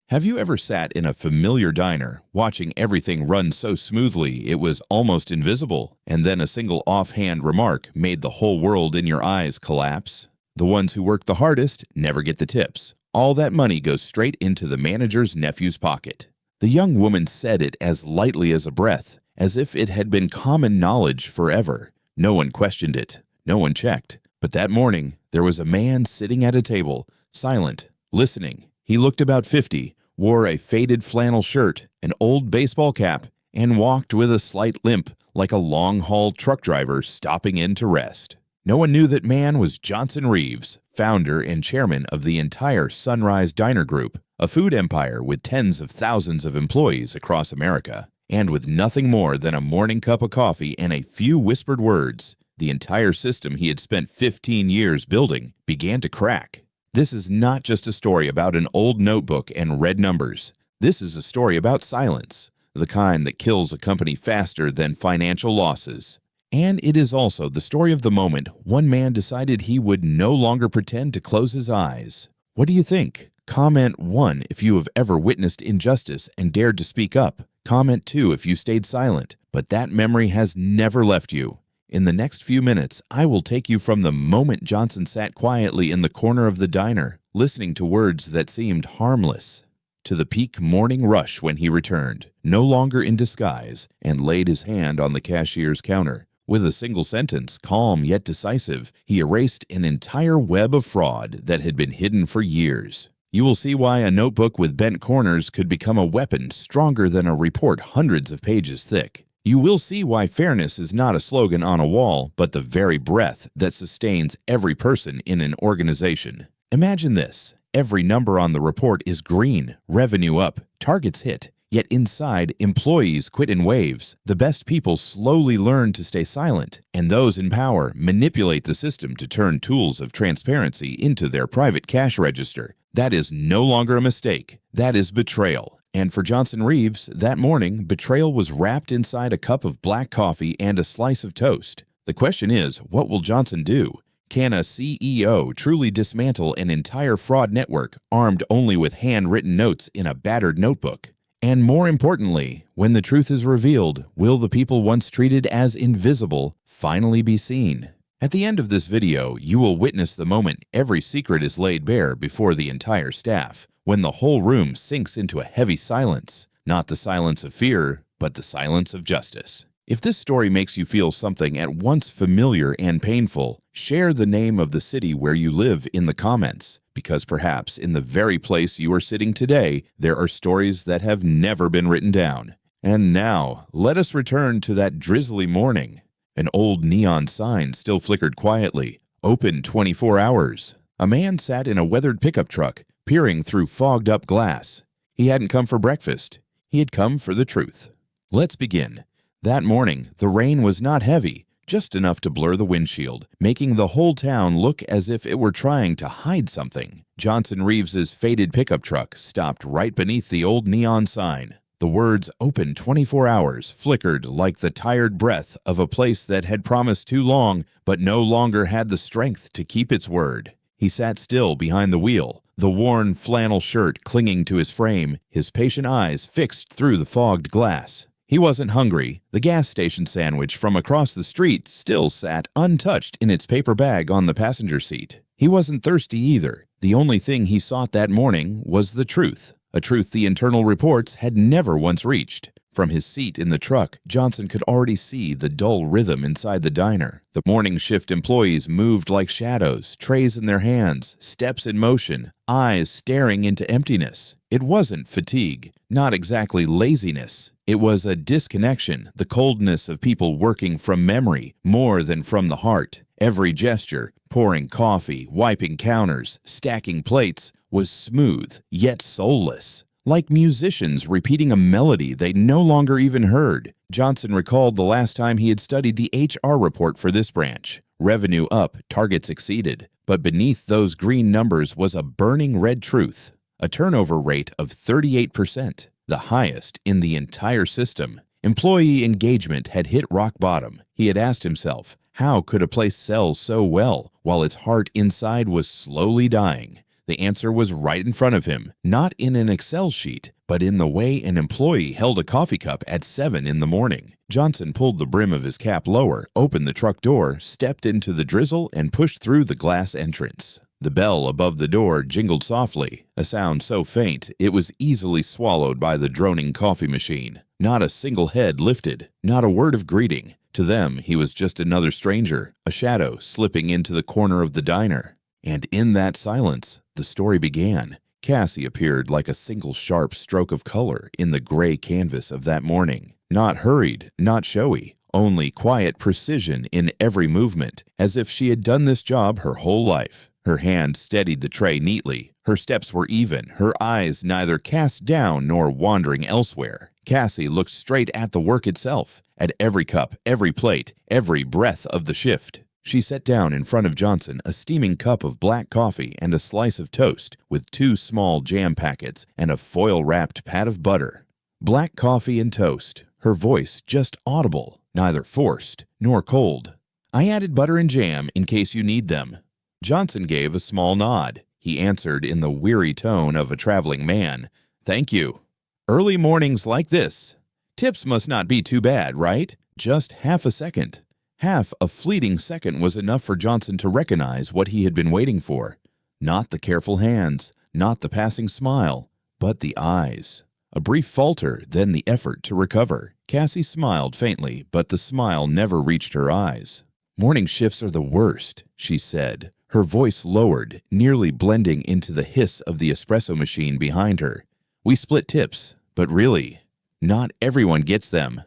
Have you ever sat in a familiar diner, watching everything run so smoothly it was almost invisible, and then a single offhand remark made the whole world in your eyes collapse? The ones who work the hardest never get the tips. All that money goes straight into the manager's nephew's pocket. The young woman said it as lightly as a breath, as if it had been common knowledge forever. No one questioned it. No one checked. But that morning, there was a man sitting at a table, silent, listening. He looked about 50, wore a faded flannel shirt, an old baseball cap, and walked with a slight limp like a long-haul truck driver stopping in to rest. No one knew that man was Johnson Reeves, founder and chairman of the entire Sunrise Diner Group, a food empire with tens of thousands of employees across America. And with nothing more than a morning cup of coffee and a few whispered words, the entire system he had spent 15 years building began to crack. This is not just a story about an old notebook and red numbers. This is a story about silence, the kind that kills a company faster than financial losses. And it is also the story of the moment one man decided he would no longer pretend to close his eyes. What do you think? Comment 1 if you have ever witnessed injustice and dared to speak up. Comment 2 if you stayed silent, but that memory has never left you. In the next few minutes, I will take you from the moment Johnson sat quietly in the corner of the diner, listening to words that seemed harmless, to the peak morning rush when he returned, no longer in disguise, and laid his hand on the cashier's counter. With a single sentence, calm yet decisive, he erased an entire web of fraud that had been hidden for years. You will see why a notebook with bent corners could become a weapon stronger than a report hundreds of pages thick. You will see why fairness is not a slogan on a wall, but the very breath that sustains every person in an organization. Imagine this. Every number on the report is green, revenue up, targets hit. Yet inside, employees quit in waves. The best people slowly learn to stay silent, and those in power manipulate the system to turn tools of transparency into their private cash register. That is no longer a mistake. That is betrayal. And for Johnson Reeves, that morning, betrayal was wrapped inside a cup of black coffee and a slice of toast. The question is, what will Johnson do? Can a CEO truly dismantle an entire fraud network armed only with handwritten notes in a battered notebook? And more importantly, when the truth is revealed, will the people once treated as invisible finally be seen? At the end of this video, you will witness the moment every secret is laid bare before the entire staff, when the whole room sinks into a heavy silence, not the silence of fear, but the silence of justice. If this story makes you feel something at once familiar and painful, share the name of the city where you live in the comments, because perhaps in the very place you are sitting today, there are stories that have never been written down. And now, let us return to that drizzly morning. An old neon sign still flickered quietly, open 24 hours. A man sat in a weathered pickup truck, peering through fogged-up glass. He hadn't come for breakfast. He had come for the truth. Let's begin. That morning, the rain was not heavy, just enough to blur the windshield, making the whole town look as if it were trying to hide something. Johnson Reeves's faded pickup truck stopped right beneath the old neon sign. The words "open 24 hours" flickered like the tired breath of a place that had promised too long, but no longer had the strength to keep its word. He sat still behind the wheel, the worn flannel shirt clinging to his frame, his patient eyes fixed through the fogged glass. He wasn't hungry. The gas station sandwich from across the street still sat untouched in its paper bag on the passenger seat. He wasn't thirsty either. The only thing he sought that morning was the truth, a truth the internal reports had never once reached. From his seat in the truck, Johnson could already see the dull rhythm inside the diner. The morning shift employees moved like shadows, trays in their hands, steps in motion, eyes staring into emptiness. It wasn't fatigue, not exactly laziness. It was a disconnection, the coldness of people working from memory more than from the heart. Every gesture, pouring coffee, wiping counters, stacking plates, was smooth, yet soulless. Like musicians repeating a melody they no longer even heard. Johnson recalled the last time he had studied the HR report for this branch. Revenue up, targets exceeded. But beneath those green numbers was a burning red truth. A turnover rate of 38%, the highest in the entire system. Employee engagement had hit rock bottom. He had asked himself, how could a place sell so well while its heart inside was slowly dying? The answer was right in front of him, not in an Excel sheet, but in the way an employee held a coffee cup at 7 in the morning. Johnson pulled the brim of his cap lower, opened the truck door, stepped into the drizzle, and pushed through the glass entrance. The bell above the door jingled softly, a sound so faint it was easily swallowed by the droning coffee machine. Not a single head lifted, not a word of greeting. To them, he was just another stranger, a shadow slipping into the corner of the diner. And in that silence, the story began. Cassie appeared like a single sharp stroke of color in the gray canvas of that morning. Not hurried, not showy, only quiet precision in every movement, as if she had done this job her whole life. Her hand steadied the tray neatly. Her steps were even, her eyes neither cast down nor wandering elsewhere. Cassie looked straight at the work itself, at every cup, every plate, every breath of the shift. She set down in front of Johnson a steaming cup of black coffee and a slice of toast with 2 small jam packets and a foil-wrapped pat of butter. Black coffee and toast, her voice just audible, neither forced nor cold. "I added butter and jam in case you need them." Johnson gave a small nod. He answered in the weary tone of a traveling man, "Thank you. Early mornings like this. Tips must not be too bad, right?" Just half a second. Half a fleeting second was enough for Johnson to recognize what he had been waiting for. Not the careful hands, not the passing smile, but the eyes. A brief falter, then the effort to recover. Cassie smiled faintly, but the smile never reached her eyes. "Morning shifts are the worst," she said. Her voice lowered, nearly blending into the hiss of the espresso machine behind her. "We split tips, but really, not everyone gets them."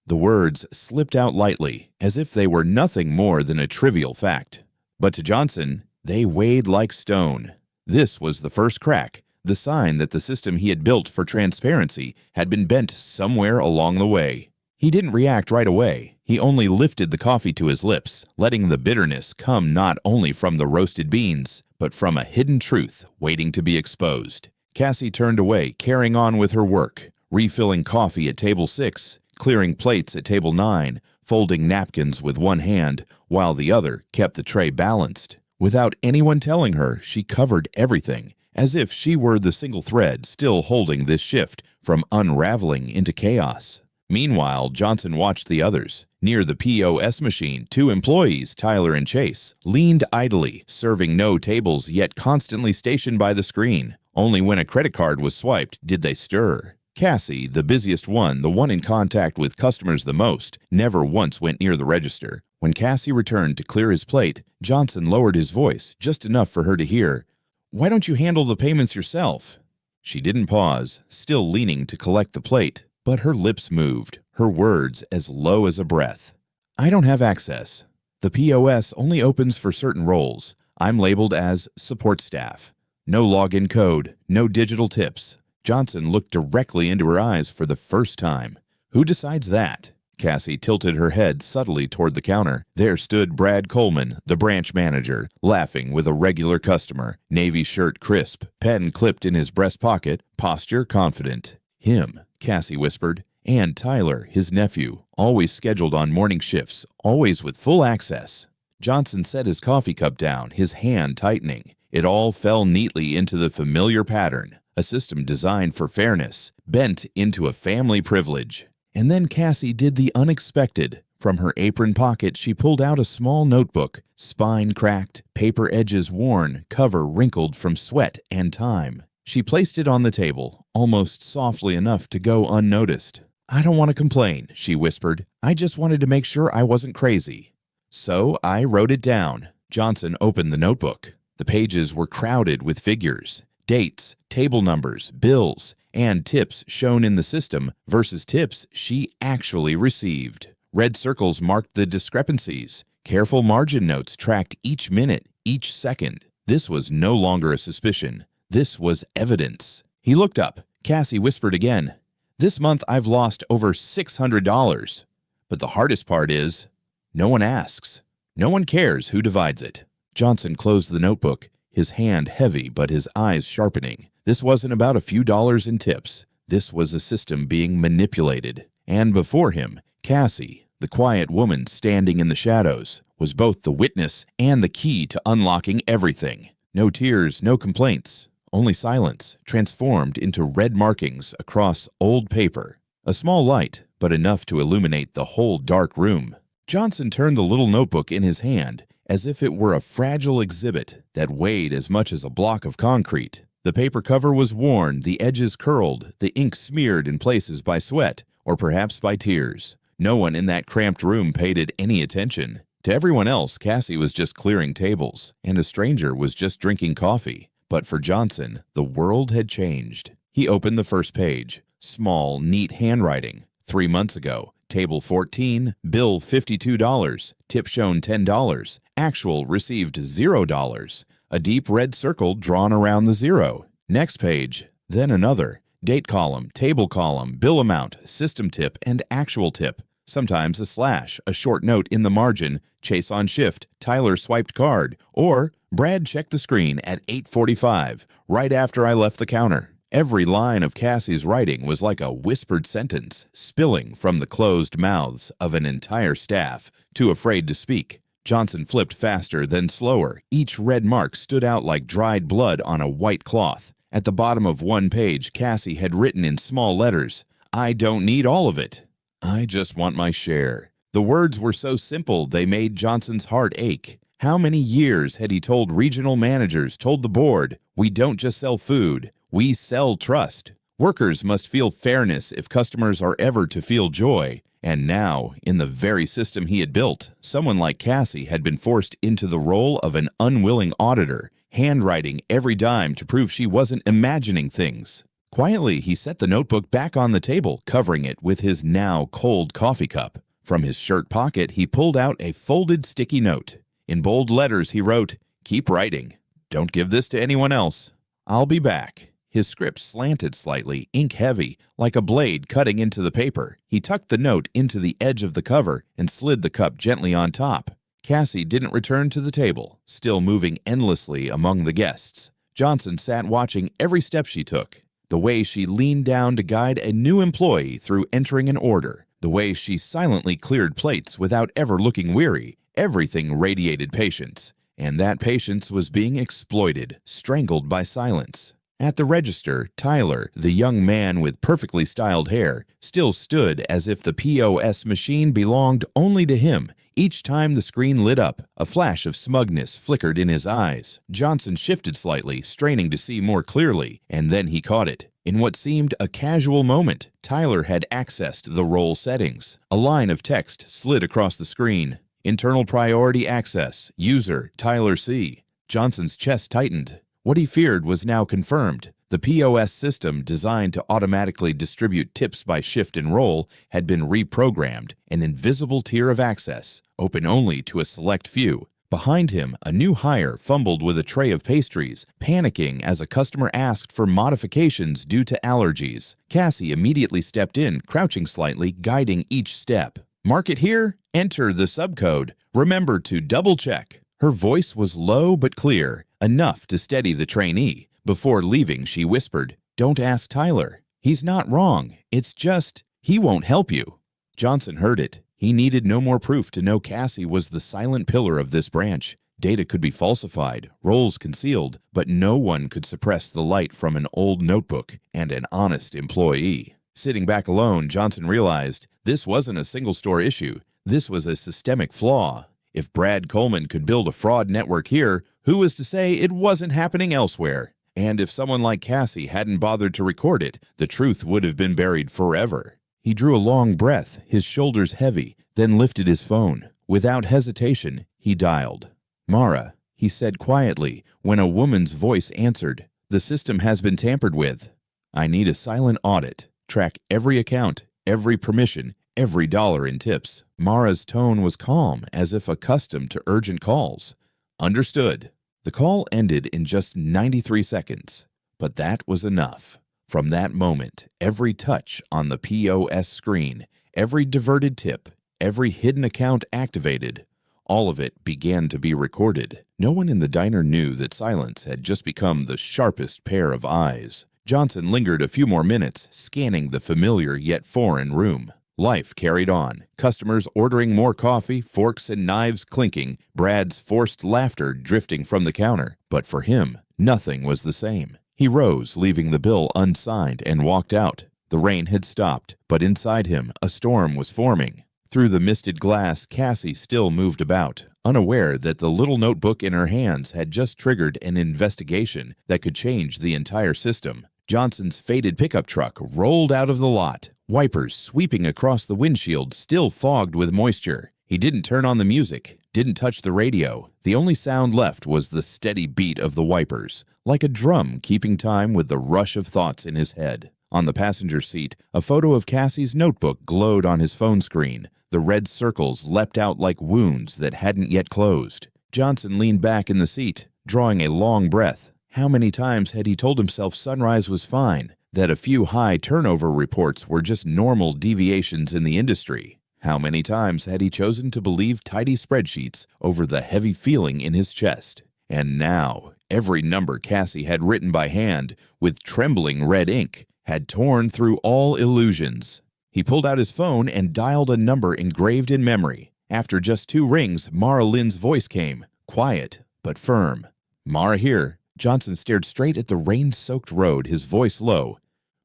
The words slipped out lightly, as if they were nothing more than a trivial fact. But to Johnson, they weighed like stone. This was the first crack, the sign that the system he had built for transparency had been bent somewhere along the way. He didn't react right away. He only lifted the coffee to his lips, letting the bitterness come not only from the roasted beans, but from a hidden truth waiting to be exposed. Cassie turned away, carrying on with her work, refilling coffee at table 6, clearing plates at table 9, folding napkins with one hand, while the other kept the tray balanced. Without anyone telling her, she covered everything, as if she were the single thread still holding this shift from unraveling into chaos. Meanwhile, Johnson watched the others. Near the POS machine, 2 employees, Tyler and Chase, leaned idly, serving no tables yet constantly stationed by the screen. Only when a credit card was swiped did they stir. Cassie, the busiest one, the one in contact with customers the most, never once went near the register. When Cassie returned to clear his plate, Johnson lowered his voice, just enough for her to hear. "Why don't you handle the payments yourself?" She didn't pause, still leaning to collect the plate, but her lips moved, her words as low as a breath. "I don't have access. The POS only opens for certain roles. I'm labeled as support staff. No login code, no digital tips." Johnson looked directly into her eyes for the first time. "Who decides that?" Cassie tilted her head subtly toward the counter. There stood Brad Coleman, the branch manager, laughing with a regular customer, navy shirt crisp, pen clipped in his breast pocket, posture confident. "Him," Cassie whispered, "and Tyler, his nephew, always scheduled on morning shifts, always with full access." Johnson set his coffee cup down, his hand tightening. It all fell neatly into the familiar pattern. A system designed for fairness, bent into a family privilege. And then Cassie did the unexpected. From her apron pocket, she pulled out a small notebook, spine cracked, paper edges worn, cover wrinkled from sweat and time. She placed it on the table, almost softly enough to go unnoticed. "I don't want to complain," she whispered. "I just wanted to make sure I wasn't crazy. So I wrote it down." Johnson opened the notebook. The pages were crowded with figures. Dates, table numbers, bills, and tips shown in the system versus tips she actually received. Red circles marked the discrepancies. Careful margin notes tracked each minute, each second. This was no longer a suspicion. This was evidence. He looked up. Cassie whispered again, "This month I've lost over $600. But the hardest part is, no one asks. No one cares who divides it." Johnson closed the notebook, his hand heavy but his eyes sharpening. This wasn't about a few dollars in tips. This was a system being manipulated. And before him, Cassie, the quiet woman standing in the shadows, was both the witness and the key to unlocking everything. No tears, no complaints, only silence, transformed into red markings across old paper. A small light, but enough to illuminate the whole dark room. Johnson turned the little notebook in his hand as if it were a fragile exhibit that weighed as much as a block of concrete. The paper cover was worn, the edges curled, the ink smeared in places by sweat, or perhaps by tears. No one in that cramped room paid it any attention. To everyone else, Cassie was just clearing tables, and a stranger was just drinking coffee. But for Johnson, the world had changed. He opened the first page. Small, neat handwriting. 3 months ago. Table 14, bill $52, tip shown $10, actual received $0. A deep red circle drawn around the zero. Next page, then another. Date column, table column, bill amount, system tip, and actual tip. Sometimes a slash, a short note in the margin, Chase on shift, Tyler swiped card, or Brad checked the screen at 8:45, right after I left the counter. Every line of Cassie's writing was like a whispered sentence, spilling from the closed mouths of an entire staff, too afraid to speak. Johnson flipped faster, then slower. Each red mark stood out like dried blood on a white cloth. At the bottom of one page, Cassie had written in small letters, "I don't need all of it. I just want my share." The words were so simple they made Johnson's heart ache. How many years had he told regional managers, told the board, "We don't just sell food, we sell trust. Workers must feel fairness if customers are ever to feel joy." And now, in the very system he had built, someone like Cassie had been forced into the role of an unwilling auditor, handwriting every dime to prove she wasn't imagining things. Quietly, he set the notebook back on the table, covering it with his now cold coffee cup. From his shirt pocket, he pulled out a folded sticky note. In bold letters, he wrote, "Keep writing. Don't give this to anyone else. I'll be back." His script slanted slightly, ink heavy, like a blade cutting into the paper. He tucked the note into the edge of the cover and slid the cup gently on top. Cassie didn't return to the table, still moving endlessly among the guests. Johnson sat watching every step she took. The way she leaned down to guide a new employee through entering an order. The way she silently cleared plates without ever looking weary. Everything radiated patience. And that patience was being exploited, strangled by silence. At the register, Tyler, the young man with perfectly styled hair, still stood as if the POS machine belonged only to him. Each time the screen lit up, a flash of smugness flickered in his eyes. Johnson shifted slightly, straining to see more clearly, and then he caught it. In what seemed a casual moment, Tyler had accessed the role settings. A line of text slid across the screen. Internal priority access, user, Tyler C. Johnson's chest tightened. What he feared was now confirmed. The POS system, designed to automatically distribute tips by shift and role, had been reprogrammed, an invisible tier of access, open only to a select few. Behind him, a new hire fumbled with a tray of pastries, panicking as a customer asked for modifications due to allergies. Cassie immediately stepped in, crouching slightly, guiding each step. "Mark it here, enter the subcode. Remember to double-check." Her voice was low but clear, enough to steady the trainee. Before leaving, she whispered, "Don't ask Tyler. He's not wrong. It's just, he won't help you." Johnson heard it. He needed no more proof to know Cassie was the silent pillar of this branch. Data could be falsified, roles concealed, but no one could suppress the light from an old notebook and an honest employee. Sitting back alone, Johnson realized this wasn't a single-store issue. This was a systemic flaw. If Brad Coleman could build a fraud network here, who was to say it wasn't happening elsewhere? And if someone like Cassie hadn't bothered to record it, the truth would have been buried forever. He drew a long breath, his shoulders heavy, then lifted his phone. Without hesitation, he dialed. "Mara," he said quietly, when a woman's voice answered. "The system has been tampered with. I need a silent audit. Track every account, every permission, every dollar in tips." Mara's tone was calm, as if accustomed to urgent calls. "Understood." The call ended in just 93 seconds, but that was enough. From that moment, every touch on the POS screen, every diverted tip, every hidden account activated, all of it began to be recorded. No one in the diner knew that silence had just become the sharpest pair of eyes. Johnson lingered a few more minutes, scanning the familiar yet foreign room. Life carried on, customers ordering more coffee, forks and knives clinking, Brad's forced laughter drifting from the counter. But for him, nothing was the same. He rose, leaving the bill unsigned, and walked out. The rain had stopped, but inside him a storm was forming. Through the misted glass, Cassie still moved about, unaware that the little notebook in her hands had just triggered an investigation that could change the entire system. Johnson's faded pickup truck rolled out of the lot, wipers sweeping across the windshield still fogged with moisture. He didn't turn on the music, didn't touch the radio. The only sound left was the steady beat of the wipers, like a drum keeping time with the rush of thoughts in his head. On the passenger seat, a photo of Cassie's notebook glowed on his phone screen. The red circles leapt out like wounds that hadn't yet closed. Johnson leaned back in the seat, drawing a long breath. How many times had he told himself Sunrise was fine, that a few high turnover reports were just normal deviations in the industry? How many times had he chosen to believe tidy spreadsheets over the heavy feeling in his chest? And now, every number Cassie had written by hand, with trembling red ink, had torn through all illusions. He pulled out his phone and dialed a number engraved in memory. After just 2 rings, Mara Lynn's voice came, quiet but firm. "Mara here." Johnson stared straight at the rain-soaked road, his voice low.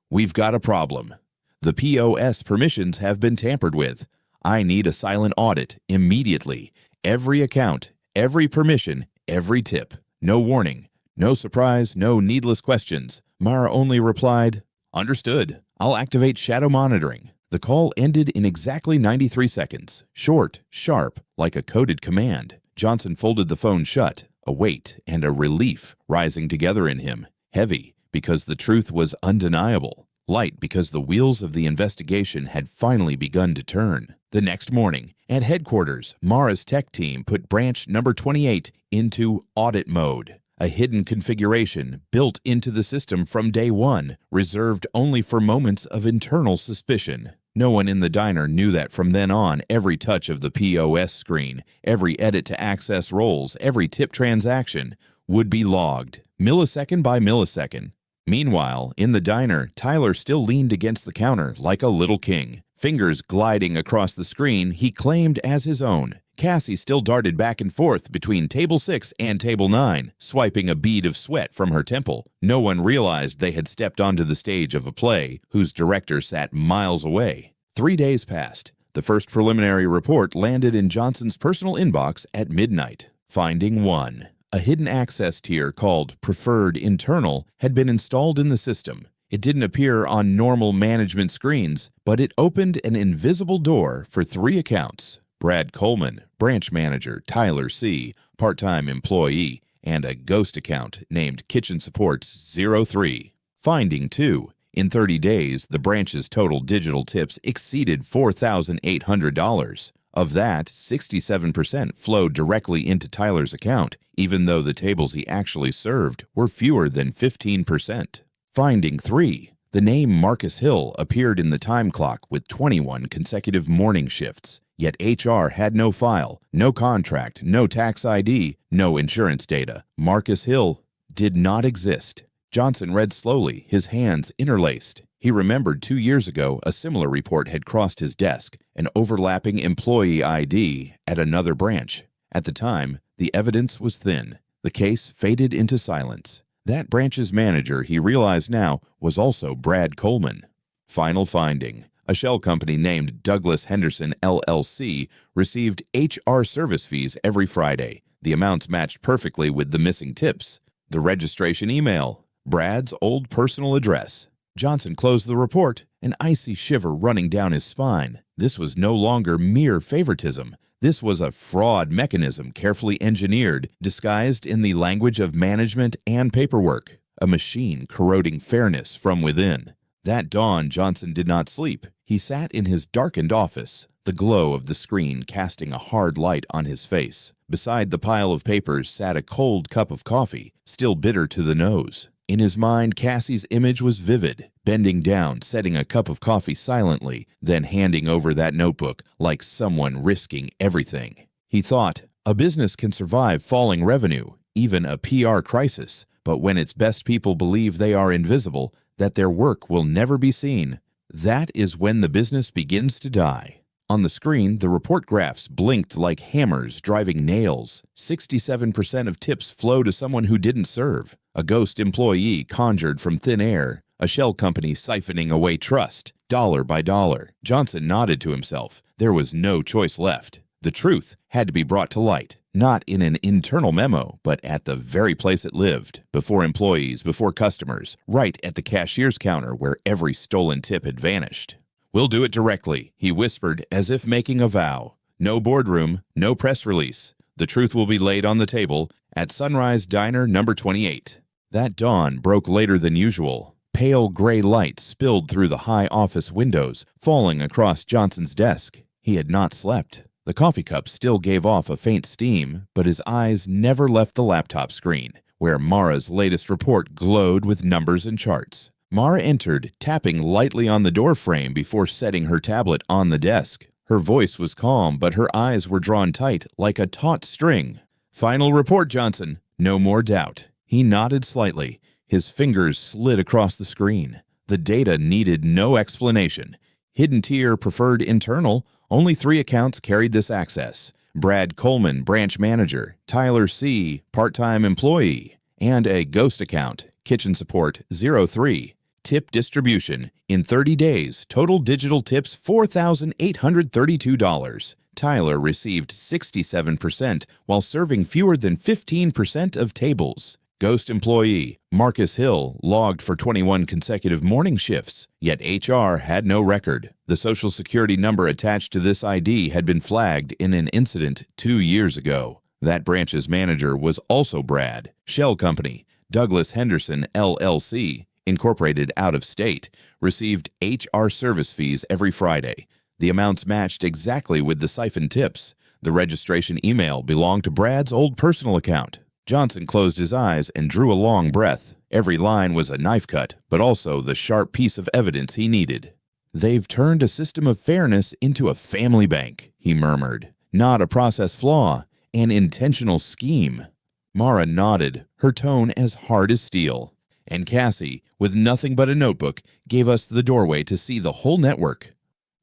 "We've got a problem. The POS permissions have been tampered with. I need a silent audit, immediately. Every account, every permission, every tip. No warning, no surprise, no needless questions." Mara only replied, "Understood. I'll activate shadow monitoring." The call ended in exactly 93 seconds. Short, sharp, like a coded command. Johnson folded the phone shut, a weight and a relief rising together in him. Heavy, because the truth was undeniable. Light, because the wheels of the investigation had finally begun to turn. The next morning, at headquarters, Mara's tech team put branch number 28 into audit mode. A hidden configuration built into the system from day one, reserved only for moments of internal suspicion. No one in the diner knew that from then on, every touch of the POS screen, every edit to access roles, every tip transaction would be logged, millisecond by millisecond. Meanwhile, in the diner, Tyler still leaned against the counter like a little king. Fingers gliding across the screen he claimed as his own. Cassie still darted back and forth between table 6 and table 9, swiping a bead of sweat from her temple. No one realized they had stepped onto the stage of a play whose director sat miles away. 3 days passed. The first preliminary report landed in Johnson's personal inbox at midnight. Finding 1. A hidden access tier called Preferred Internal had been installed in the system. It didn't appear on normal management screens, but it opened an invisible door for 3 accounts. Brad Coleman, branch manager, Tyler C., part-time employee, and a ghost account named Kitchen Support 03. Finding 2. In 30 days, the branch's total digital tips exceeded $4,800. Of that, 67% flowed directly into Tyler's account, even though the tables he actually served were fewer than 15%. Finding 3. The name Marcus Hill appeared in the time clock with 21 consecutive morning shifts. Yet HR had no file, no contract, no tax ID, no insurance data. Marcus Hill did not exist. Johnson read slowly, his hands interlaced. He remembered 2 years ago a similar report had crossed his desk, an overlapping employee ID at another branch. At the time, the evidence was thin. The case faded into silence. That branch's manager, he realized now, was also Brad Coleman. Final finding. A shell company named Douglas Henderson LLC received HR service fees every Friday. The amounts matched perfectly with the missing tips. The registration email, Brad's old personal address. Johnson closed the report, an icy shiver running down his spine. This was no longer mere favoritism. This was a fraud mechanism carefully engineered, disguised in the language of management and paperwork. A machine corroding fairness from within. That dawn, Johnson did not sleep. He sat in his darkened office, the glow of the screen casting a hard light on his face. Beside the pile of papers sat a cold cup of coffee, still bitter to the nose. In his mind, Cassie's image was vivid, bending down, setting a cup of coffee silently, then handing over that notebook like someone risking everything. He thought, a business can survive falling revenue, even a PR crisis, but when its best people believe they are invisible, that their work will never be seen, That is when the business begins to die. On the screen, the report graphs blinked like hammers driving nails. 67% of tips flow to someone who didn't serve. A ghost employee conjured from thin air. A shell company siphoning away trust, dollar by dollar. Johnson nodded to himself. There was no choice left. The truth had to be brought to light, not in an internal memo, but at the very place it lived, before employees, before customers, right at the cashier's counter where every stolen tip had vanished. "We'll do it directly," he whispered as if making a vow. "No boardroom, no press release. The truth will be laid on the table at Sunrise Diner number 28. That dawn broke later than usual. Pale gray light spilled through the high office windows, falling across Johnson's desk. He had not slept. The coffee cup still gave off a faint steam, but his eyes never left the laptop screen, where Mara's latest report glowed with numbers and charts. Mara entered, tapping lightly on the door frame before setting her tablet on the desk. Her voice was calm, but her eyes were drawn tight like a taut string. "Final report, Johnson. No more doubt." He nodded slightly. His fingers slid across the screen. The data needed no explanation. Hidden tier preferred internal. Only 3 accounts carried this access. Brad Coleman, branch manager. Tyler C., part-time employee. And a ghost account, kitchen support 03. Tip distribution. In 30 days, total digital tips $4,832. Tyler received 67% while serving fewer than 15% of tables. Ghost employee Marcus Hill logged for 21 consecutive morning shifts, yet HR had no record. The Social Security number attached to this ID had been flagged in an incident 2 years ago. That branch's manager was also Brad. Shell Company, Douglas Henderson LLC, incorporated out of state, received HR service fees every Friday. The amounts matched exactly with the siphon tips. The registration email belonged to Brad's old personal account. Johnson closed his eyes and drew a long breath. Every line was a knife cut, but also the sharp piece of evidence he needed. "They've turned a system of fairness into a family bank," he murmured. "Not a process flaw, an intentional scheme." Mara nodded, her tone as hard as steel. And Cassie, with nothing but a notebook, gave us the doorway to see the whole network.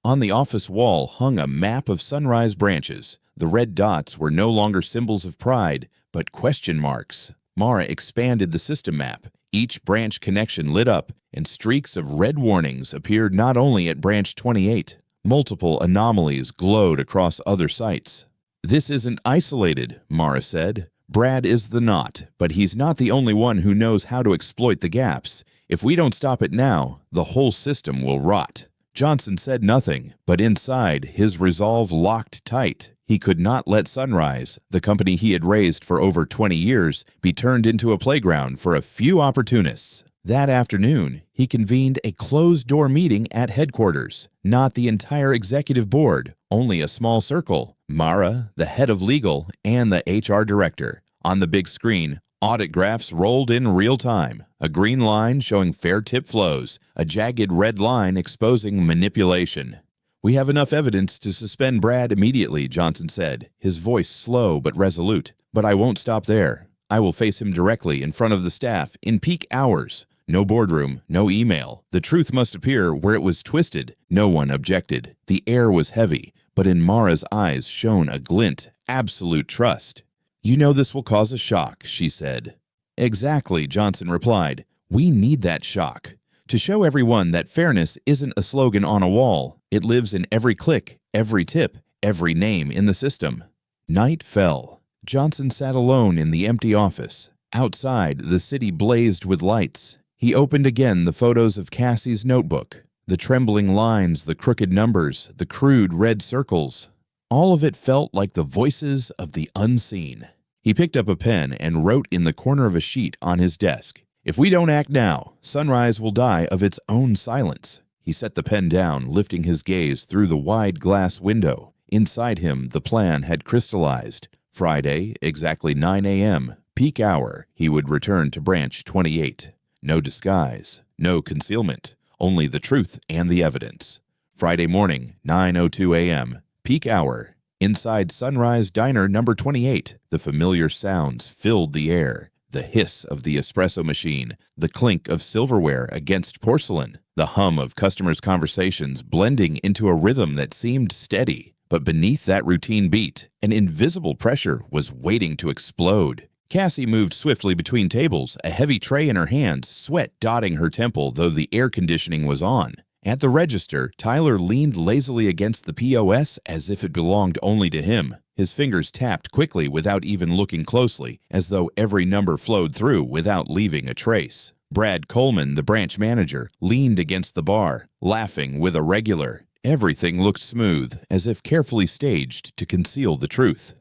On the office wall hung a map of Sunrise branches. The red dots were no longer symbols of pride, but question marks. Mara expanded the system map. Each branch connection lit up, and streaks of red warnings appeared not only at branch 28. Multiple anomalies glowed across other sites. "This isn't isolated," Mara said. "Brad is the knot, but he's not the only one who knows how to exploit the gaps. If we don't stop it now, the whole system will rot." Johnson said nothing, but inside, his resolve locked tight. He could not let Sunrise, the company he had raised for over 20 years, be turned into a playground for a few opportunists. That afternoon, he convened a closed-door meeting at headquarters. Not the entire executive board, only a small circle. Mara, the head of legal, and the HR director. On the big screen, audit graphs rolled in real time. A green line showing fair tip flows, a jagged red line exposing manipulation. "We have enough evidence to suspend Brad immediately," Johnson said, his voice slow but resolute. "But I won't stop there. I will face him directly in front of the staff in peak hours. No boardroom, no email. The truth must appear where it was twisted." No one objected. The air was heavy, but in Mara's eyes shone a glint, absolute trust. "You know this will cause a shock," she said. "Exactly," Johnson replied. "We need that shock. To show everyone that fairness isn't a slogan on a wall. It lives in every click, every tip, every name in the system." Night fell. Johnson sat alone in the empty office. Outside, the city blazed with lights. He opened again the photos of Cassie's notebook. The trembling lines, the crooked numbers, the crude red circles. All of it felt like the voices of the unseen. He picked up a pen and wrote in the corner of a sheet on his desk. "If we don't act now, Sunrise will die of its own silence." He set the pen down, lifting his gaze through the wide glass window. Inside him, the plan had crystallized. Friday, exactly 9 a.m., peak hour, he would return to branch 28. No disguise, no concealment, only the truth and the evidence. Friday morning, 9:02 a.m., peak hour. Inside Sunrise Diner number 28, the familiar sounds filled the air. The hiss of the espresso machine, the clink of silverware against porcelain, the hum of customers' conversations blending into a rhythm that seemed steady. But beneath that routine beat, an invisible pressure was waiting to explode. Cassie moved swiftly between tables, a heavy tray in her hands, sweat dotting her temple though the air conditioning was on. At the register, Tyler leaned lazily against the POS as if it belonged only to him. His fingers tapped quickly without even looking closely, as though every number flowed through without leaving a trace. Brad Coleman, the branch manager, leaned against the bar, laughing with a regular. Everything looked smooth, as if carefully staged to conceal the truth.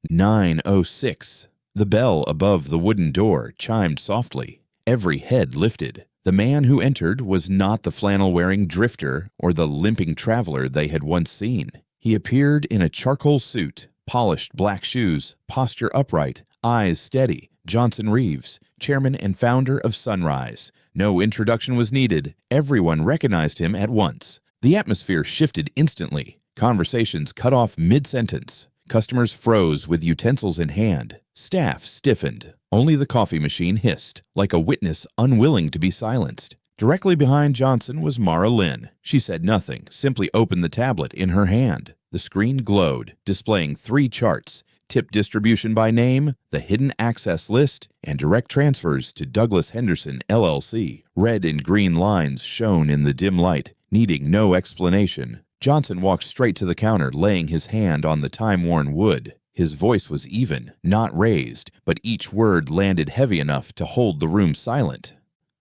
9:06. The bell above the wooden door chimed softly. Every head lifted. The man who entered was not the flannel-wearing drifter or the limping traveler they had once seen. He appeared in a charcoal suit, polished black shoes, posture upright, eyes steady. Johnson Reeves, chairman and founder of Sunrise. No introduction was needed. Everyone recognized him at once. The atmosphere shifted instantly. Conversations cut off mid-sentence. Customers froze with utensils in hand. Staff stiffened. Only the coffee machine hissed, like a witness unwilling to be silenced. Directly behind Johnson was Mara Lynn. She said nothing, simply opened the tablet in her hand. The screen glowed, displaying 3 charts: tip distribution by name, the hidden access list, and direct transfers to Douglas Henderson, LLC. Red and green lines shone in the dim light, needing no explanation. Johnson walked straight to the counter, laying his hand on the time-worn wood. His voice was even, not raised, but each word landed heavy enough to hold the room silent.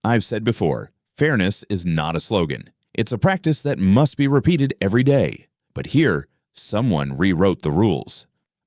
I've said before, fairness is not a slogan. It's a practice that must be repeated every day. But here, someone rewrote the rules.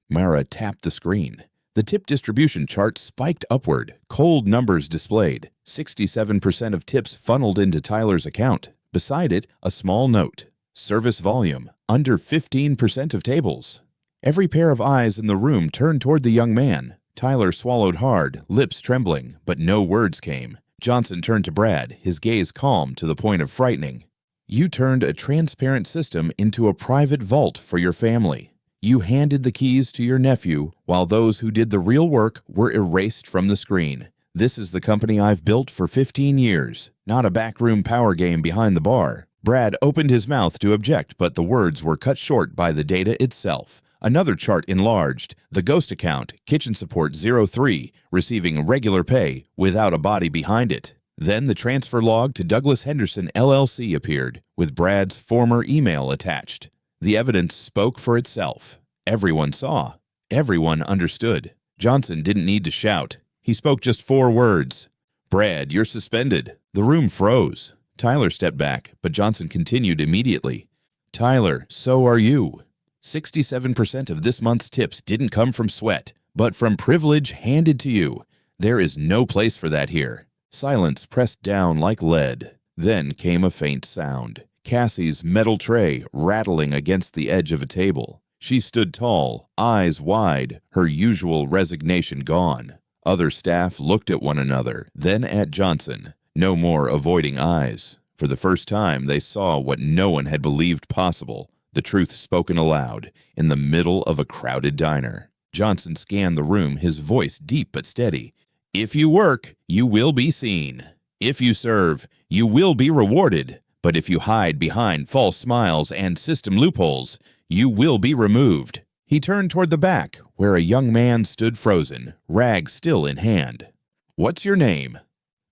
Mara tapped the screen. The tip distribution chart spiked upward, cold numbers displayed. 67% of tips funneled into Tyler's account. Beside it, a small note. Service volume, under 15% of tables. Every pair of eyes in the room turned toward the young man. Tyler swallowed hard, lips trembling, but no words came. Johnson turned to Brad, his gaze calm to the point of frightening. You turned a transparent system into a private vault for your family. You handed the keys to your nephew, while those who did the real work were erased from the screen. This is the company I've built for 15 years, not a backroom power game behind the bar. Brad opened his mouth to object, but the words were cut short by the data itself. Another chart enlarged, the ghost account, kitchen support 03, receiving regular pay without a body behind it. Then the transfer log to Douglas Henderson LLC appeared, with Brad's former email attached. The evidence spoke for itself. Everyone saw. Everyone understood. Johnson didn't need to shout. He spoke just 4 words. Brad, you're suspended. The room froze. Tyler stepped back, but Johnson continued immediately. Tyler, so are you. 67% of this month's tips didn't come from sweat, but from privilege handed to you. There is no place for that here. Silence pressed down like lead. Then came a faint sound. Cassie's metal tray rattling against the edge of a table. She stood tall, eyes wide, her usual resignation gone. Other staff looked at one another, then at Johnson. No more avoiding eyes. For the first time, they saw what no one had believed possible. The truth spoken aloud, in the middle of a crowded diner. Johnson scanned the room, his voice deep but steady. If you work, you will be seen. If you serve, you will be rewarded. But if you hide behind false smiles and system loopholes, you will be removed. He turned toward the back, where a young man stood frozen, rag still in hand. What's your name?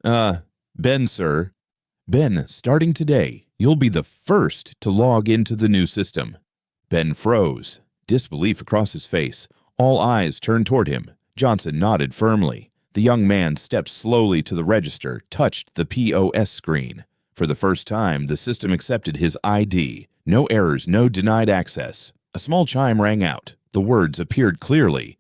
Ben, sir. Ben, starting today, you'll be the first to log into the new system. Ben froze, disbelief across his face. All eyes turned toward him. Johnson nodded firmly. The young man stepped slowly to the register, touched the POS screen. For the first time, the system accepted his ID. No errors, no denied access. A small chime rang out. The words appeared clearly.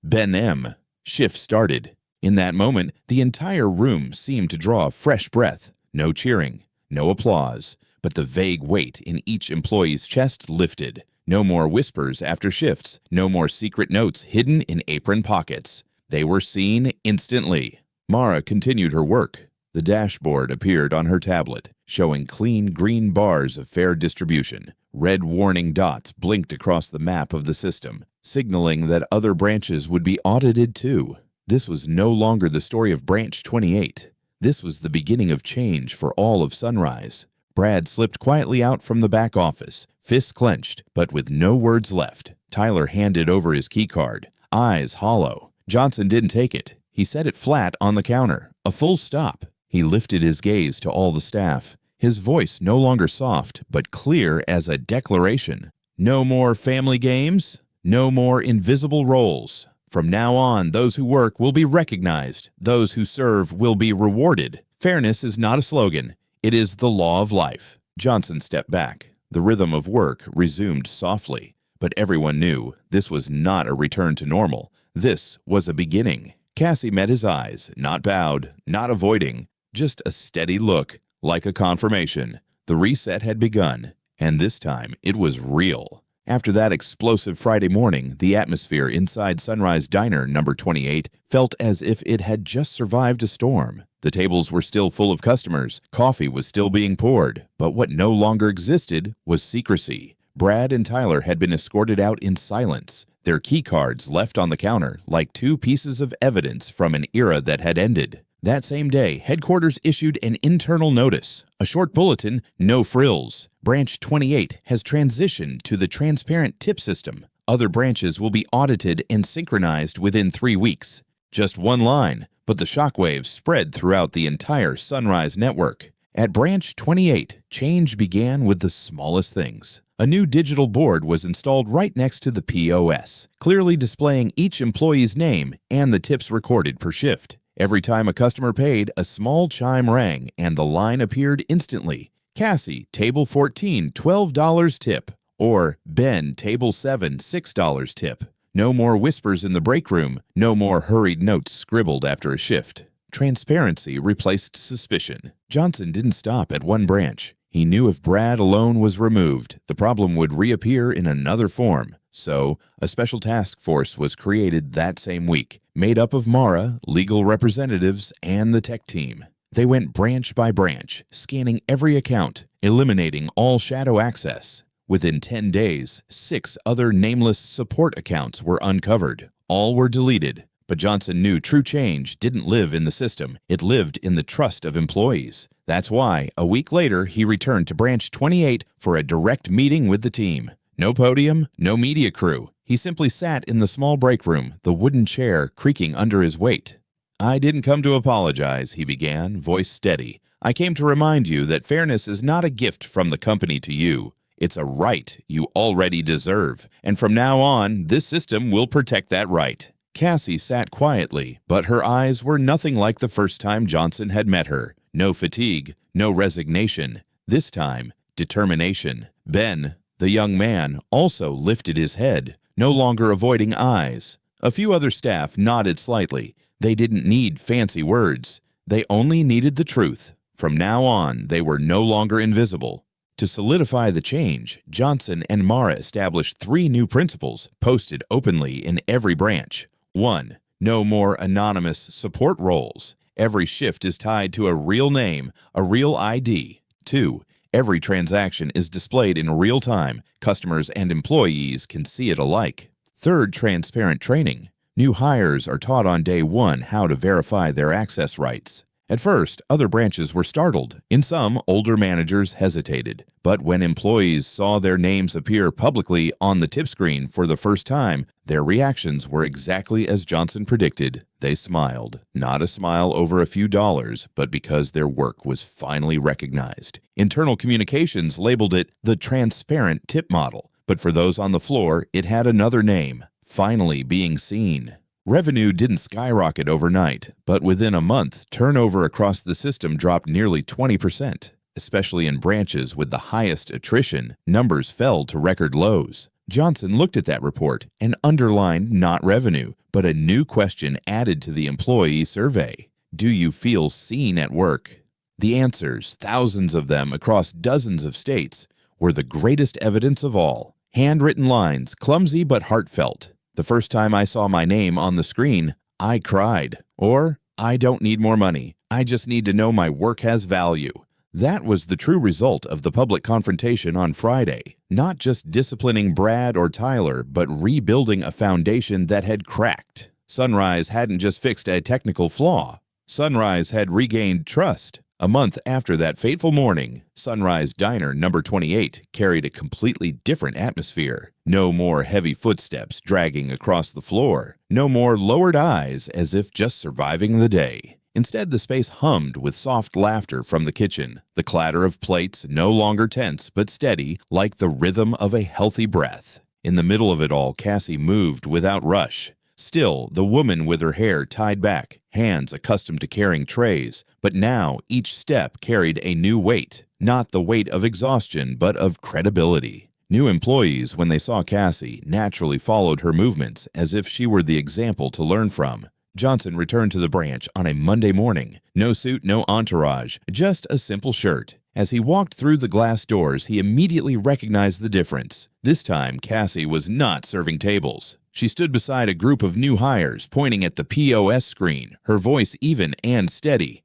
Ben M. Shift started. In that moment, the entire room seemed to draw a fresh breath. No cheering, no applause, but the vague weight in each employee's chest lifted. No more whispers after shifts, no more secret notes hidden in apron pockets. They were seen instantly. Mara continued her work. The dashboard appeared on her tablet, showing clean green bars of fair distribution. Red warning dots blinked across the map of the system, signaling that other branches would be audited too. This was no longer the story of Branch 28. This was the beginning of change for all of Sunrise. Brad slipped quietly out from the back office, fists clenched, but with no words left. Tyler handed over his keycard, eyes hollow. Johnson didn't take it. He set it flat on the counter, a full stop. He lifted his gaze to all the staff, his voice no longer soft, but clear as a declaration. No more family games, no more invisible roles. From now on, those who work will be recognized. Those who serve will be rewarded. Fairness is not a slogan. It is the law of life. Johnson stepped back. The rhythm of work resumed softly. But everyone knew this was not a return to normal. This was a beginning. Cassie met his eyes, not bowed, not avoiding, just a steady look, like a confirmation. The reset had begun, and this time it was real. After that explosive Friday morning, the atmosphere inside Sunrise Diner number 28 felt as if it had just survived a storm. The tables were still full of customers, coffee was still being poured, but what no longer existed was secrecy. Brad and Tyler had been escorted out in silence, their key cards left on the counter like two pieces of evidence from an era that had ended. That same day, headquarters issued an internal notice, a short bulletin, no frills. Branch 28 has transitioned to the transparent tip system. Other branches will be audited and synchronized within 3 weeks. Just one line, but the shockwaves spread throughout the entire Sunrise network. At Branch 28, change began with the smallest things. A new digital board was installed right next to the POS, clearly displaying each employee's name and the tips recorded per shift. Every time a customer paid, a small chime rang and the line appeared instantly. Cassie, table 14, $12 tip. Or Ben, table 7, $6 tip. No more whispers in the break room. No more hurried notes scribbled after a shift. Transparency replaced suspicion. Johnson didn't stop at one branch. He knew if Brad alone was removed, the problem would reappear in another form. So, a special task force was created that same week, made up of Mara, legal representatives, and the tech team. They went branch by branch, scanning every account, eliminating all shadow access. Within 10 days, 6 other nameless support accounts were uncovered. All were deleted. But Johnson knew true change didn't live in the system. It lived in the trust of employees. That's why, a week later, he returned to Branch 28 for a direct meeting with the team. No podium, no media crew. He simply sat in the small break room, the wooden chair creaking under his weight. "I didn't come to apologize," he began, voice steady. "I came to remind you that fairness is not a gift from the company to you. It's a right you already deserve. And from now on, this system will protect that right." Cassie sat quietly, but her eyes were nothing like the first time Johnson had met her. No fatigue, no resignation. This time, determination. Ben, the young man, also lifted his head, no longer avoiding eyes. A few other staff nodded slightly. They didn't need fancy words. They only needed the truth. From now on, they were no longer invisible. To solidify the change, Johnson and Mara established 3 new principles posted openly in every branch. 1. No more anonymous support roles. Every shift is tied to a real name, a real ID. 2. Every transaction is displayed in real time. Customers and employees can see it alike. 3rd, transparent training. New hires are taught on day 1 how to verify their access rights. At first, other branches were startled. In some, older managers hesitated. But when employees saw their names appear publicly on the tip screen for the first time, their reactions were exactly as Johnson predicted. They smiled. Not a smile over a few dollars, but because their work was finally recognized. Internal communications labeled it the transparent tip model. But for those on the floor, it had another name: finally being seen. Revenue didn't skyrocket overnight, but within a month, turnover across the system dropped nearly 20%. Especially in branches with the highest attrition, numbers fell to record lows. Johnson looked at that report and underlined not revenue, but a new question added to the employee survey. Do you feel seen at work? The answers, thousands of them across dozens of states, were the greatest evidence of all. Handwritten lines, clumsy but heartfelt. The first time I saw my name on the screen, I cried. Or, I don't need more money. I just need to know my work has value. That was the true result of the public confrontation on Friday. Not just disciplining Brad or Tyler, but rebuilding a foundation that had cracked. Sunrise hadn't just fixed a technical flaw. Sunrise had regained trust. A month after that fateful morning, Sunrise Diner number 28 carried a completely different atmosphere. No more heavy footsteps dragging across the floor. No more lowered eyes as if just surviving the day. Instead, the space hummed with soft laughter from the kitchen, the clatter of plates no longer tense but steady, like the rhythm of a healthy breath. In the middle of it all, Cassie moved without rush. Still, the woman with her hair tied back, hands accustomed to carrying trays, but now each step carried a new weight, not the weight of exhaustion, but of credibility. New employees, when they saw Cassie, naturally followed her movements as if she were the example to learn from. Johnson returned to the branch on a Monday morning. No suit, no entourage, just a simple shirt. As he walked through the glass doors, he immediately recognized the difference. This time, Cassie was not serving tables. She stood beside a group of new hires, pointing at the POS screen, her voice even and steady.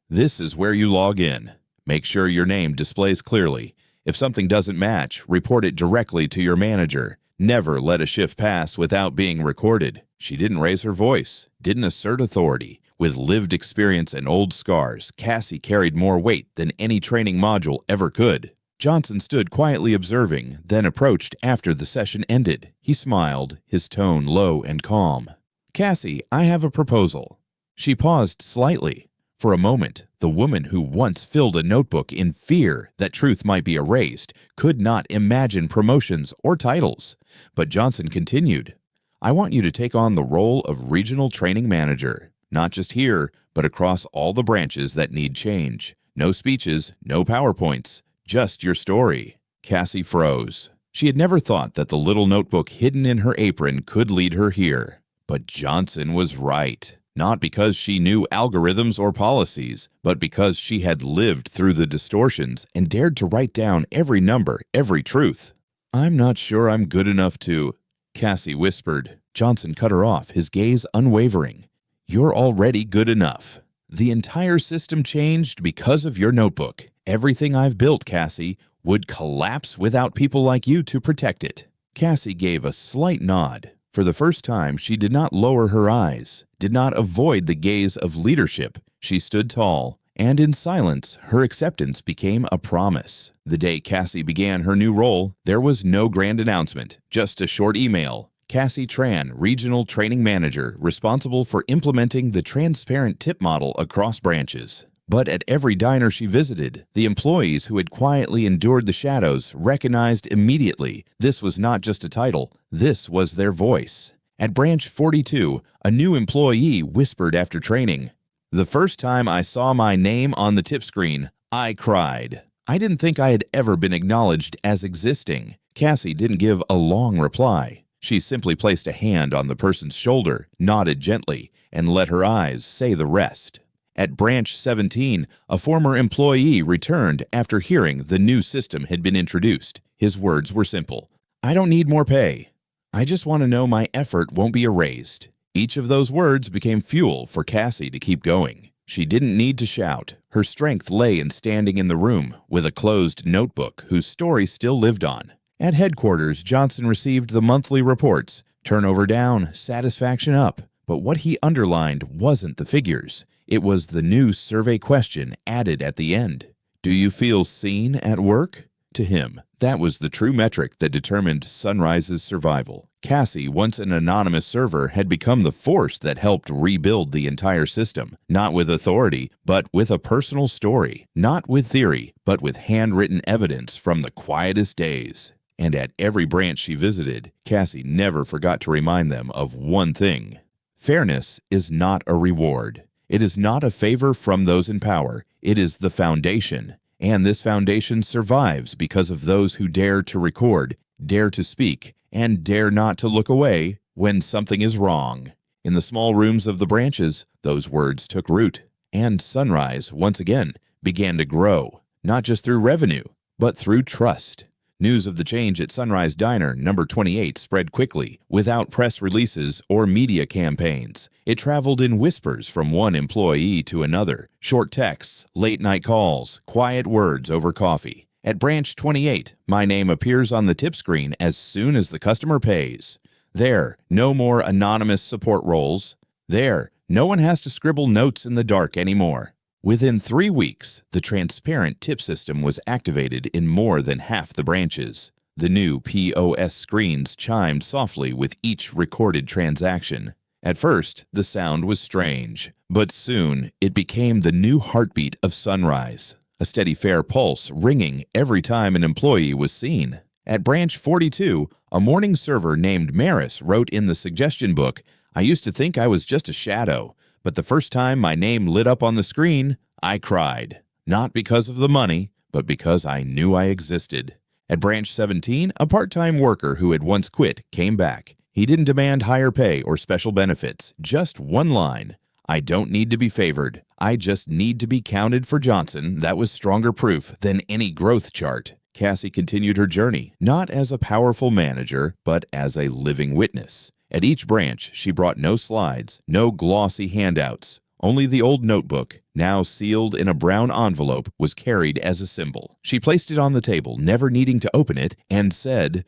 "This is where you log in. Make sure your name displays clearly. If something doesn't match, report it directly to your manager. Never let a shift pass without being recorded." She didn't raise her voice, didn't assert authority. With lived experience and old scars, Cassie carried more weight than any training module ever could. Johnson stood quietly observing, then approached after the session ended. He smiled, his tone low and calm. "Cassie, I have a proposal." She paused slightly. For a moment, the woman who once filled a notebook in fear that truth might be erased could not imagine promotions or titles. But Johnson continued, "I want you to take on the role of regional training manager, not just here, but across all the branches that need change. No speeches, no PowerPoints. Just your story." Cassie froze. She had never thought that the little notebook hidden in her apron could lead her here. But Johnson was right. Not because she knew algorithms or policies, but because she had lived through the distortions and dared to write down every number, every truth. "I'm not sure I'm good enough to," Cassie whispered. Johnson cut her off, his gaze unwavering. "You're already good enough. The entire system changed because of your notebook. Everything I've built, Cassie, would collapse without people like you to protect it." Cassie gave a slight nod. For the first time, she did not lower her eyes, did not avoid the gaze of leadership. She stood tall, and in silence, her acceptance became a promise. The day Cassie began her new role, there was no grand announcement, just a short email. Cassie Tran, Regional Training Manager, responsible for implementing the transparent tip model across branches. But at every diner she visited, the employees who had quietly endured the shadows recognized immediately this was not just a title, this was their voice. At Branch 42, a new employee whispered after training, "The first time I saw my name on the tip screen, I cried. I didn't think I had ever been acknowledged as existing." Cassie didn't give a long reply. She simply placed a hand on the person's shoulder, nodded gently, and let her eyes say the rest. At Branch 17, a former employee returned after hearing the new system had been introduced. His words were simple. "I don't need more pay. I just want to know my effort won't be erased." Each of those words became fuel for Cassie to keep going. She didn't need to shout. Her strength lay in standing in the room with a closed notebook whose story still lived on. At headquarters, Johnson received the monthly reports. Turnover down, satisfaction up. But what he underlined wasn't the figures. It was the new survey question added at the end. "Do you feel seen at work?" To him, that was the true metric that determined Sunrise's survival. Cassie, once an anonymous server, had become the force that helped rebuild the entire system, not with authority, but with a personal story, not with theory, but with handwritten evidence from the quietest days. And at every branch she visited, Cassie never forgot to remind them of one thing. Fairness is not a reward. It is not a favor from those in power. It is the foundation. And this foundation survives because of those who dare to record, dare to speak, and dare not to look away when something is wrong. In the small rooms of the branches, those words took root. And Sunrise, once again, began to grow, not just through revenue, but through trust. News of the change at Sunrise Diner number 28 spread quickly, without press releases or media campaigns. It traveled in whispers from one employee to another, short texts, late-night calls, quiet words over coffee. At Branch 28, my name appears on the tip screen as soon as the customer pays. There, no more anonymous support roles. There, no one has to scribble notes in the dark anymore. Within 3 weeks, the transparent tip system was activated in more than half the branches. The new POS screens chimed softly with each recorded transaction. At first, the sound was strange, but soon it became the new heartbeat of Sunrise, a steady fair pulse ringing every time an employee was seen. At branch 42, a morning server named Maris wrote in the suggestion book, "I used to think I was just a shadow, but the first time my name lit up on the screen, I cried. Not because of the money, but because I knew I existed." At branch 17, a part-time worker who had once quit came back. He didn't demand higher pay or special benefits, just one line. "I don't need to be favored. I just need to be counted for Johnson." That was stronger proof than any growth chart. Cassie continued her journey, not as a powerful manager, but as a living witness. At each branch, she brought no slides, no glossy handouts. Only the old notebook, now sealed in a brown envelope, was carried as a symbol. She placed it on the table, never needing to open it, and said,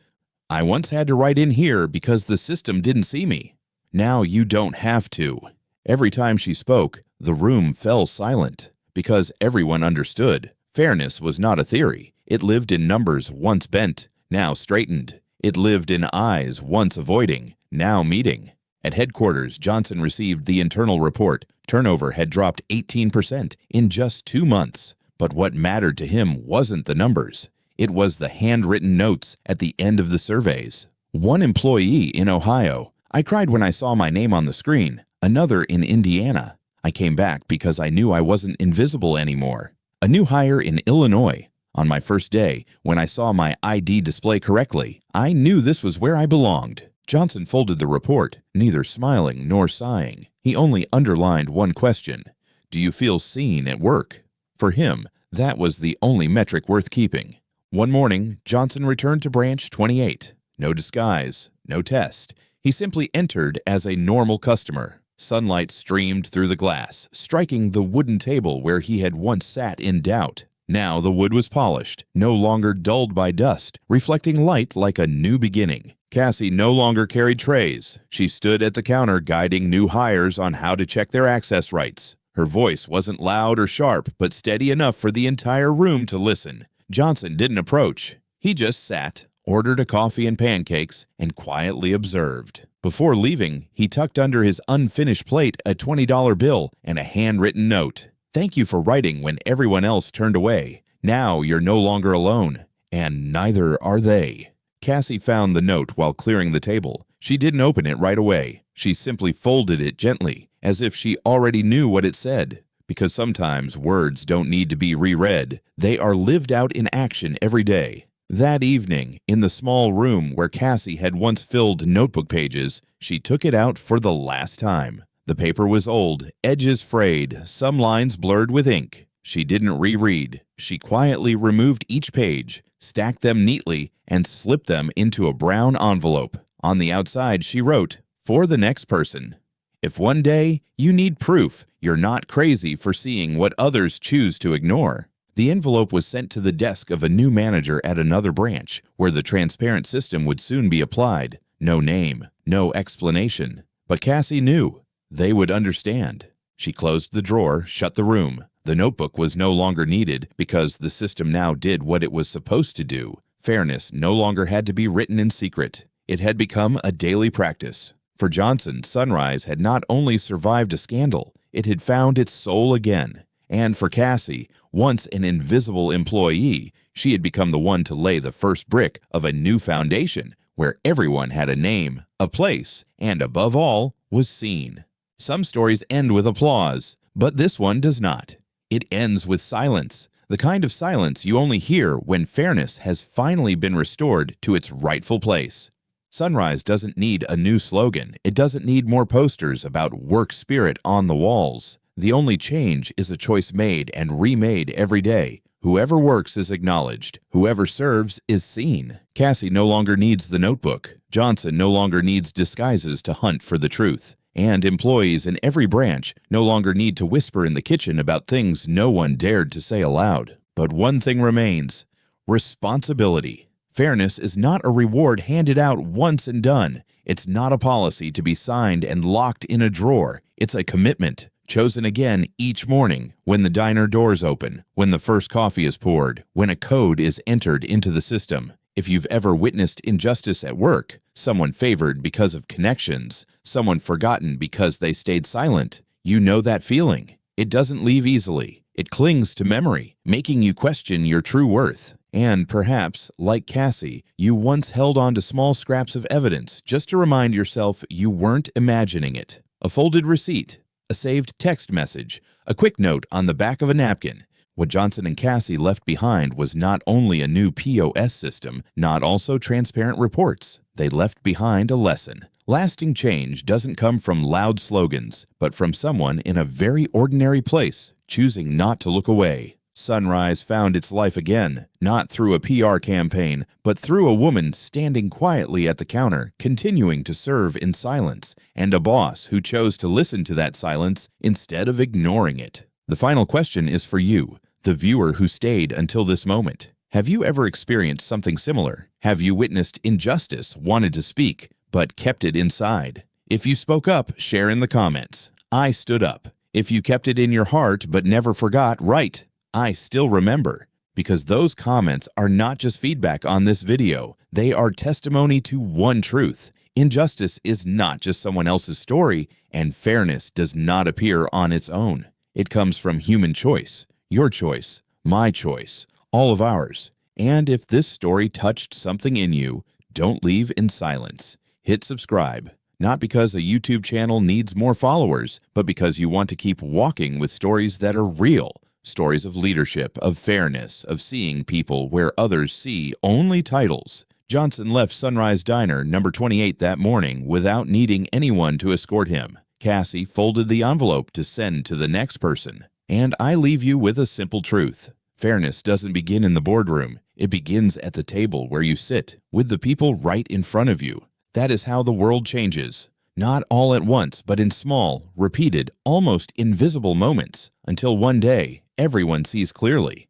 "I once had to write in here because the system didn't see me. Now you don't have to." Every time she spoke, the room fell silent, because everyone understood. Fairness was not a theory. It lived in numbers once bent, now straightened. It lived in eyes once avoiding, now meeting. At headquarters, Johnson received the internal report. Turnover had dropped 18% in just 2 months. But what mattered to him wasn't the numbers. It was the handwritten notes at the end of the surveys. One employee in Ohio, "I cried when I saw my name on the screen." Another in Indiana, "I came back because I knew I wasn't invisible anymore." A new hire in Illinois, "On my first day, when I saw my ID display correctly, I knew this was where I belonged." Johnson folded the report, neither smiling nor sighing. He only underlined one question: "Do you feel seen at work?" For him, that was the only metric worth keeping. One morning, Johnson returned to branch 28. No disguise, no test. He simply entered as a normal customer. Sunlight streamed through the glass, striking the wooden table where he had once sat in doubt. Now the wood was polished, no longer dulled by dust, reflecting light like a new beginning. Cassie no longer carried trays. She stood at the counter guiding new hires on how to check their access rights. Her voice wasn't loud or sharp, but steady enough for the entire room to listen. Johnson didn't approach. He just sat, ordered a coffee and pancakes, and quietly observed. Before leaving, he tucked under his unfinished plate a $20 bill and a handwritten note. "Thank you for writing when everyone else turned away. Now you're no longer alone, and neither are they." Cassie found the note while clearing the table. She didn't open it right away. She simply folded it gently, as if she already knew what it said. Because sometimes words don't need to be reread. They are lived out in action every day. That evening, in the small room where Cassie had once filled notebook pages, she took it out for the last time. The paper was old, edges frayed, some lines blurred with ink. She didn't reread. She quietly removed each page, stacked them neatly, and slipped them into a brown envelope. On the outside, she wrote, "For the next person. If one day you need proof, you're not crazy for seeing what others choose to ignore." The envelope was sent to the desk of a new manager at another branch, where the transparent system would soon be applied. No name, no explanation. But Cassie knew. They would understand. She closed the drawer, shut the room. The notebook was no longer needed because the system now did what it was supposed to do. Fairness no longer had to be written in secret. It had become a daily practice. For Johnson, Sunrise had not only survived a scandal, it had found its soul again. And for Cassie, once an invisible employee, she had become the one to lay the first brick of a new foundation where everyone had a name, a place, and above all, was seen. Some stories end with applause, but this one does not. It ends with silence, the kind of silence you only hear when fairness has finally been restored to its rightful place. Sunrise doesn't need a new slogan. It doesn't need more posters about work spirit on the walls. The only change is a choice made and remade every day. Whoever works is acknowledged. Whoever serves is seen. Cassie no longer needs the notebook. Johnson no longer needs disguises to hunt for the truth. And employees in every branch no longer need to whisper in the kitchen about things no one dared to say aloud. But one thing remains: responsibility. Fairness is not a reward handed out once and done. It's not a policy to be signed and locked in a drawer. It's a commitment, chosen again each morning, when the diner doors open, when the first coffee is poured, when a code is entered into the system. If you've ever witnessed injustice at work, someone favored because of connections, someone forgotten because they stayed silent, you know that feeling. It doesn't leave easily. It clings to memory, making you question your true worth. And perhaps, like Cassie, you once held on to small scraps of evidence just to remind yourself you weren't imagining it. A folded receipt, a saved text message, a quick note on the back of a napkin. What Johnson and Cassie left behind was not only a new POS system, not also transparent reports. They left behind a lesson. Lasting change doesn't come from loud slogans, but from someone in a very ordinary place, choosing not to look away. Sunrise found its life again, not through a PR campaign, but through a woman standing quietly at the counter, continuing to serve in silence, and a boss who chose to listen to that silence instead of ignoring it. The final question is for you, the viewer who stayed until this moment. Have you ever experienced something similar? Have you witnessed injustice, wanted to speak, but kept it inside? If you spoke up, share in the comments. I stood up. If you kept it in your heart but never forgot, write, I still remember. Because those comments are not just feedback on this video, they are testimony to one truth. Injustice is not just someone else's story, and fairness does not appear on its own. It comes from human choice, your choice, my choice, all of ours. And if this story touched something in you, don't leave in silence. Hit subscribe, not because a YouTube channel needs more followers, but because you want to keep walking with stories that are real. Stories of leadership, of fairness, of seeing people where others see only titles. Johnson left Sunrise Diner number 28 that morning without needing anyone to escort him. Cassie folded the envelope to send to the next person. And I leave you with a simple truth. Fairness doesn't begin in the boardroom. It begins at the table where you sit, with the people right in front of you. That is how the world changes. Not all at once, but in small, repeated, almost invisible moments, until one day, everyone sees clearly.